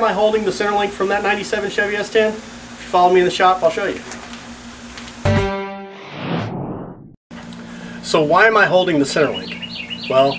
am I holding the center link from that 97 Chevy S10? If you follow me in the shop, I'll show you. So why am I holding the center link? Well,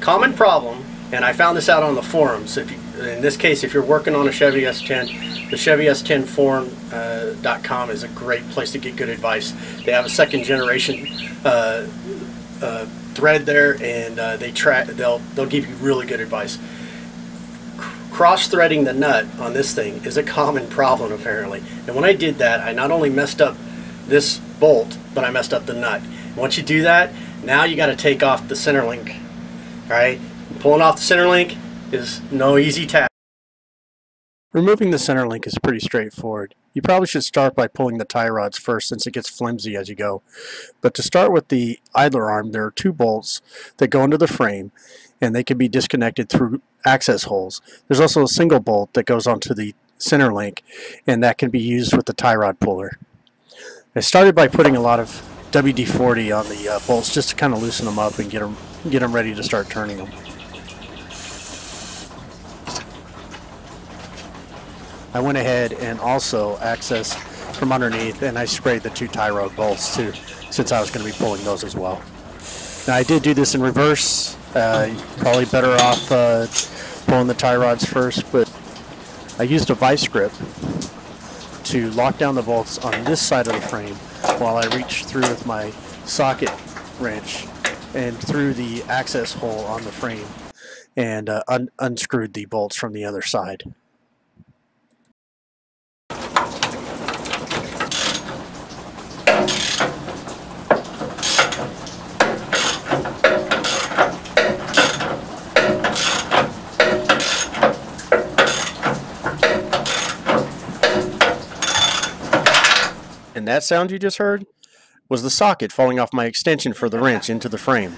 common problem, and I found this out on the forums. If you, in this case, if you're working on a Chevy S10, the Chevy S10 forum.com is a great place to get good advice. They have a second generation thread there, and they'll give you really good advice. Cross-threading the nut on this thing is a common problem apparently, and when I did that, I not only messed up this bolt, but I messed up the nut. And once you do that, now you got to take off the center link. All right, pulling off the center link is no easy task. Removing the center link is pretty straightforward. You probably should start by pulling the tie rods first, since it gets flimsy as you go. But to start with the idler arm, there are two bolts that go into the frame, and they can be disconnected through access holes. There's also a single bolt that goes onto the center link, and that can be used with the tie rod puller. I started by putting a lot of WD-40 on the bolts just to kind of loosen them up and get them ready to start turning them. I went ahead and also accessed from underneath, and I sprayed the two tie rod bolts too, since I was going to be pulling those as well. Now I did do this in reverse. Probably better off pulling the tie rods first, but I used a vice grip to lock down the bolts on this side of the frame while I reached through with my socket wrench and through the access hole on the frame and unscrewed the bolts from the other side. And that sound you just heard was the socket falling off my extension for the wrench into the frame.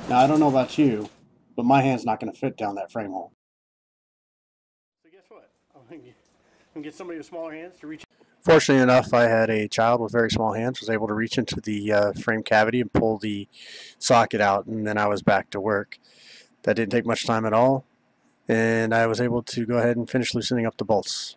Now I don't know about you, but my hand's not going to fit down that frame hole. So guess what? I'm going to get somebody with smaller hands to reach. Fortunately enough, I had a child with very small hands, was able to reach into the frame cavity and pull the socket out, and then I was back to work. That didn't take much time at all, and I was able to go ahead and finish loosening up the bolts.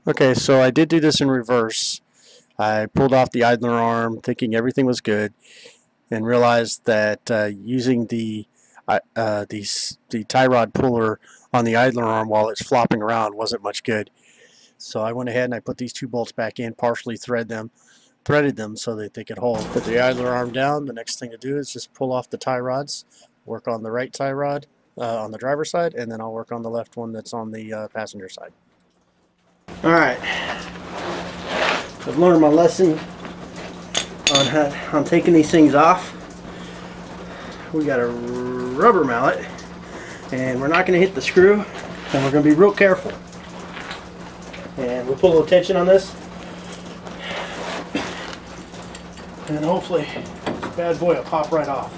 Okay, so I did do this in reverse. I pulled off the idler arm thinking everything was good, and realized that using the tie rod puller on the idler arm while it's flopping around wasn't much good. So I went ahead and I put these two bolts back in, partially threaded them so that they could hold. Put the idler arm down. The next thing to do is just pull off the tie rods, work on the right tie rod on the driver's side, and then I'll work on the left one that's on the passenger side. Alright, I've learned my lesson on taking these things off. We got a rubber mallet, and we're not going to hit the screw, and we're going to be real careful. And we'll put a little tension on this, and hopefully this bad boy will pop right off.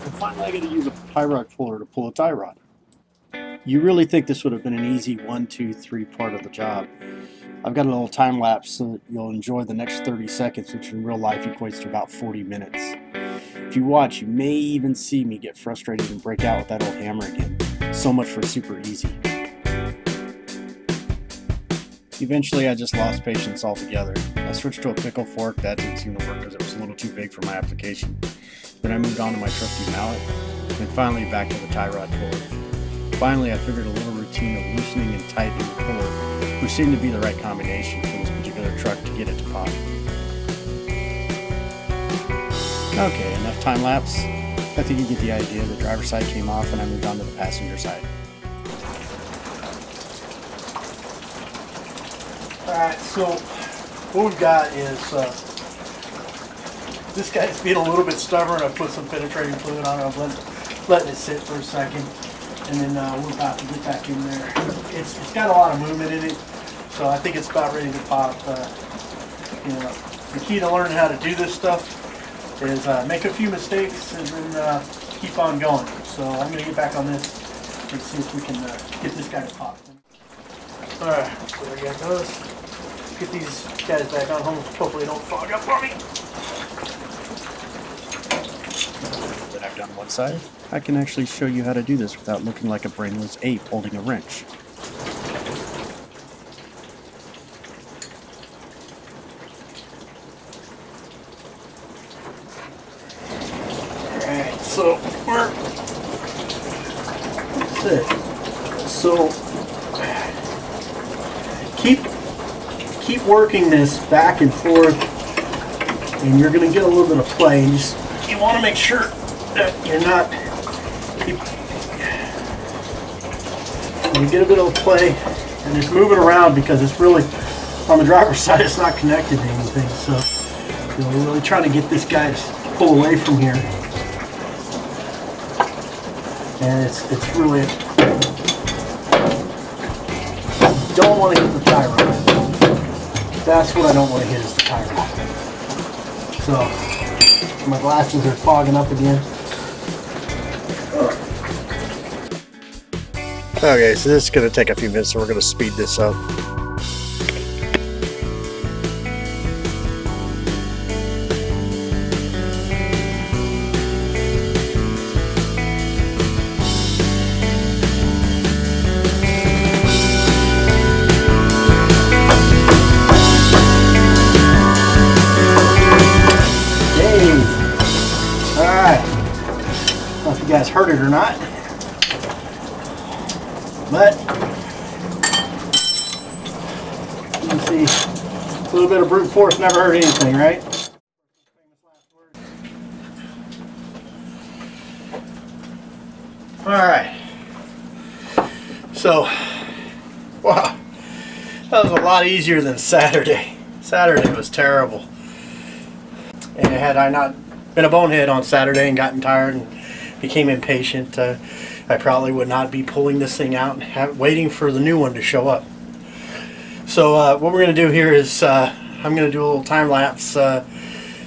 And finally I got to use a tie rod puller to pull a tie rod. You really think this would have been an easy 1, 2, 3 part of the job. I've got a little time lapse so that you'll enjoy the next 30 seconds, which in real life equates to about 40 minutes. If you watch, you may even see me get frustrated and break out with that old hammer again. So much for super easy. Eventually I just lost patience altogether. I switched to a pickle fork. That didn't seem to work because it was a little too big for my application. Then I moved on to my trusty mallet, and finally back to the tie rod puller. Finally, I figured a little routine of loosening and tightening the puller, which seemed to be the right combination for this particular truck to get it to pop. Okay, enough time lapse. I think you get the idea. The driver's side came off and I moved on to the passenger side. Alright, so what we've got is this guy's being a little bit stubborn. I put some penetrating fluid on it. I'm letting it sit for a second. And then we're about to get back in there. It's got a lot of movement in it, so I think it's about ready to pop. You know, the key to learning how to do this stuff is make a few mistakes and then keep on going. So I'm going to get back on this and see if we can get this guy to pop. Alright, so there you goes. get these guys back on home. Hopefully they don't fog up for me. That I've done one side, I can actually show you how to do this without looking like a brainless ape holding a wrench. Alright, so that's it. So keep working this back and forth, and you're going to get a little bit of play. And you want to make sure that you're not. You get a bit of play, and just move it around because it's really on the driver's side. It's not connected to anything, so we're really trying to get this guy to pull away from here. And it's really, you don't want to hit the tie rod. That's what I don't want to hit, is the tie rod. So my glasses are fogging up again. Okay, so this is going to take a few minutes, so we're going to speed this up. If you guys heard it or not, but you can see a little bit of brute force never hurt anything, right? Alright, so wow, that was a lot easier than Saturday. Saturday was terrible, and had I not been a bonehead on Saturday and gotten tired and became impatient, I probably would not be pulling this thing out and waiting for the new one to show up. So what we're going to do here is I'm going to do a little time lapse.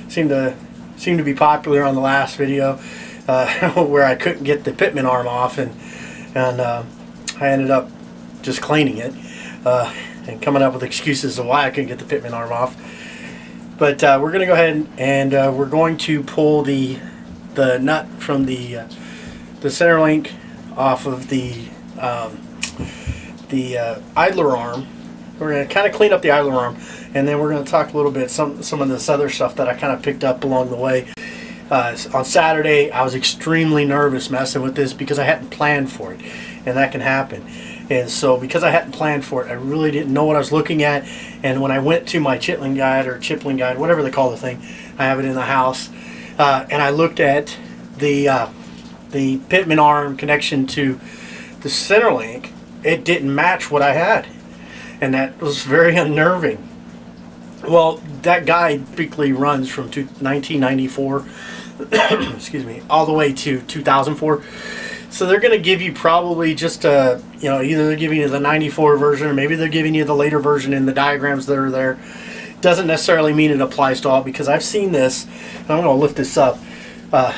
Seemed to be popular on the last video where I couldn't get the pitman arm off, and I ended up just cleaning it and coming up with excuses of why I couldn't get the pitman arm off. But we're going to go ahead and we're going to pull the nut from the center link off of the idler arm. We're going to kind of clean up the idler arm, and then we're going to talk a little bit some of this other stuff that I kind of picked up along the way. On Saturday, I was extremely nervous messing with this because I hadn't planned for it, and that can happen. And so because I hadn't planned for it, I really didn't know what I was looking at. And when I went to my chitlin guide or chipling guide, whatever they call the thing, I have it in the house, and I looked at the pitman arm connection to the center link, it didn't match what I had, and that was very unnerving. Well, that guide typically runs from 1994 excuse me, all the way to 2004. So they're going to give you probably just a, either they're giving you the 94 version, or maybe they're giving you the later version in the diagrams that are there. Doesn't necessarily mean it applies to all, because I've seen this. I'm going to lift this up. All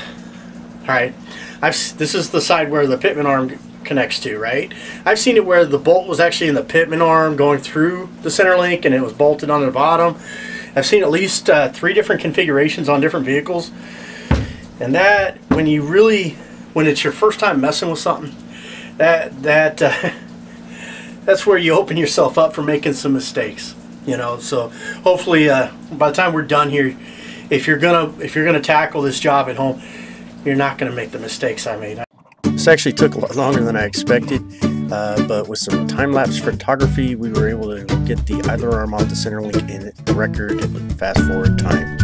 right, this is the side where the pitman arm connects to, right? I've seen it where the bolt was actually in the pitman arm going through the center link, and it was bolted on the bottom. I've seen at least 3 different configurations on different vehicles, and that when it's your first time messing with something, that's where you open yourself up for making some mistakes. So hopefully by the time we're done here, if you're gonna tackle this job at home, you're not gonna make the mistakes I made. This actually took a lot longer than I expected, but with some time-lapse photography, we were able to get the idler arm off the center link in the record fast forward time.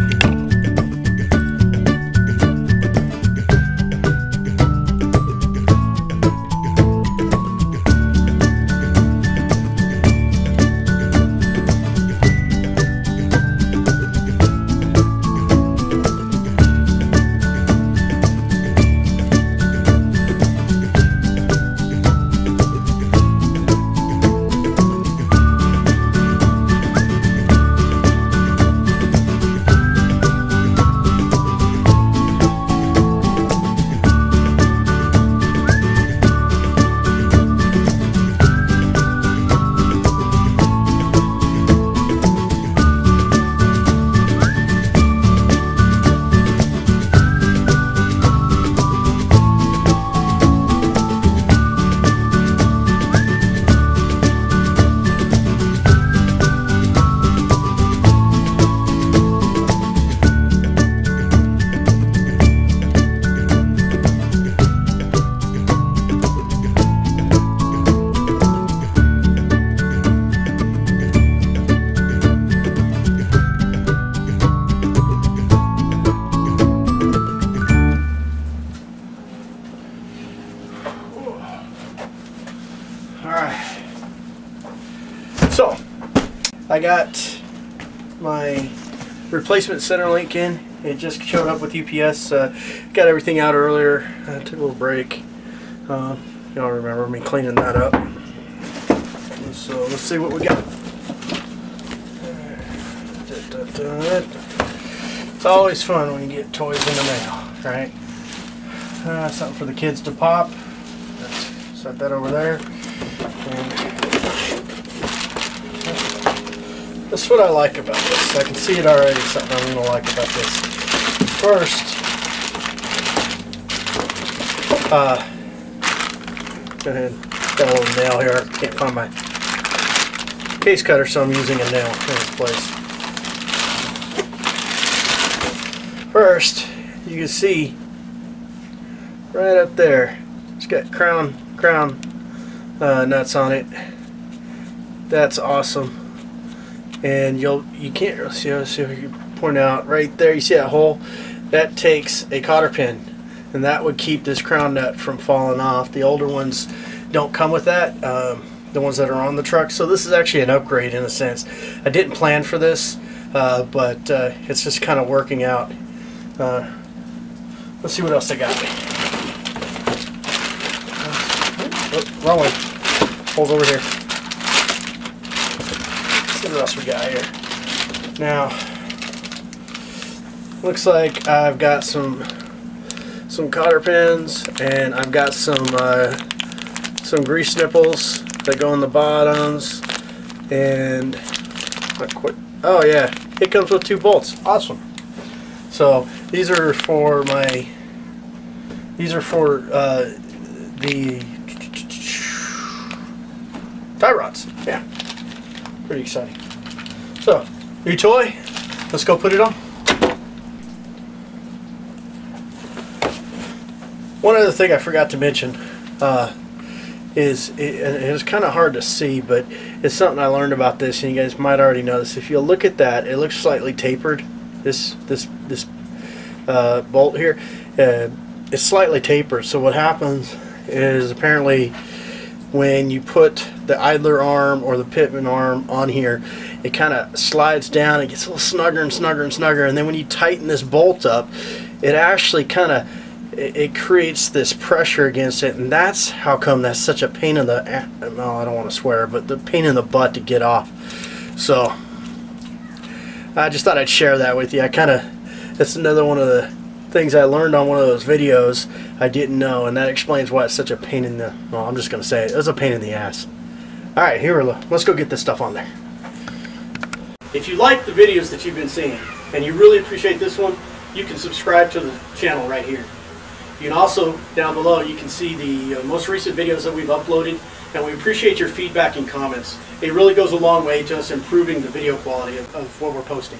I got my replacement center link in. It just showed up with UPS. Got everything out earlier. I took a little break. Y'all remember me cleaning that up. So let's see what we got. It's always fun when you get toys in the mail, right? Something for the kids to pop. Let's set that over there. And that's what I like about this. I can see it already. Something I'm going to like about this. First, go ahead. Got a little nail here. I can't find my case cutter, so I'm using a nail in its place. First, you can see right up there, it's got crown nuts on it. That's awesome. And you can't really see if you can point out right there. You see that hole? That takes a cotter pin, and that would keep this crown nut from falling off. The older ones don't come with that. The ones that are on the truck. So this is actually an upgrade in a sense. I didn't plan for this, but it's just kind of working out. Let's see what else I got. Oh, wrong one. Hold over here. Let's see what else we got here. Now, looks like I've got some cotter pins, and I've got some grease nipples that go on the bottoms, and oh yeah, it comes with 2 bolts. Awesome. So these are for the tie rods. Yeah, pretty exciting. So new toy, let's go put it on. One other thing I forgot to mention is it's kind of hard to see, but it's something I learned about this, and you guys might already know this. If you look at that, it looks slightly tapered. This bolt here, it's slightly tapered. So what happens is, apparently when you put the idler arm or the pitman arm on here, it kind of slides down. It gets a little snugger and snugger and snugger, and then when you tighten this bolt up, it actually kind of creates this pressure against it, and that's how come that's such a pain in the, no, I don't want to swear, but the pain in the butt to get off. So I just thought I'd share that with you. That's another one of the things I learned on one of those videos I didn't know, and that explains why it's such a pain in the, well, I'm just going to say it. It was a pain in the ass. Alright, let's go get this stuff on there. If you like the videos that you've been seeing, and you really appreciate this one, you can subscribe to the channel right here. You can also, down below, you can see the most recent videos that we've uploaded, and we appreciate your feedback and comments. It really goes a long way to us improving the video quality of what we're posting.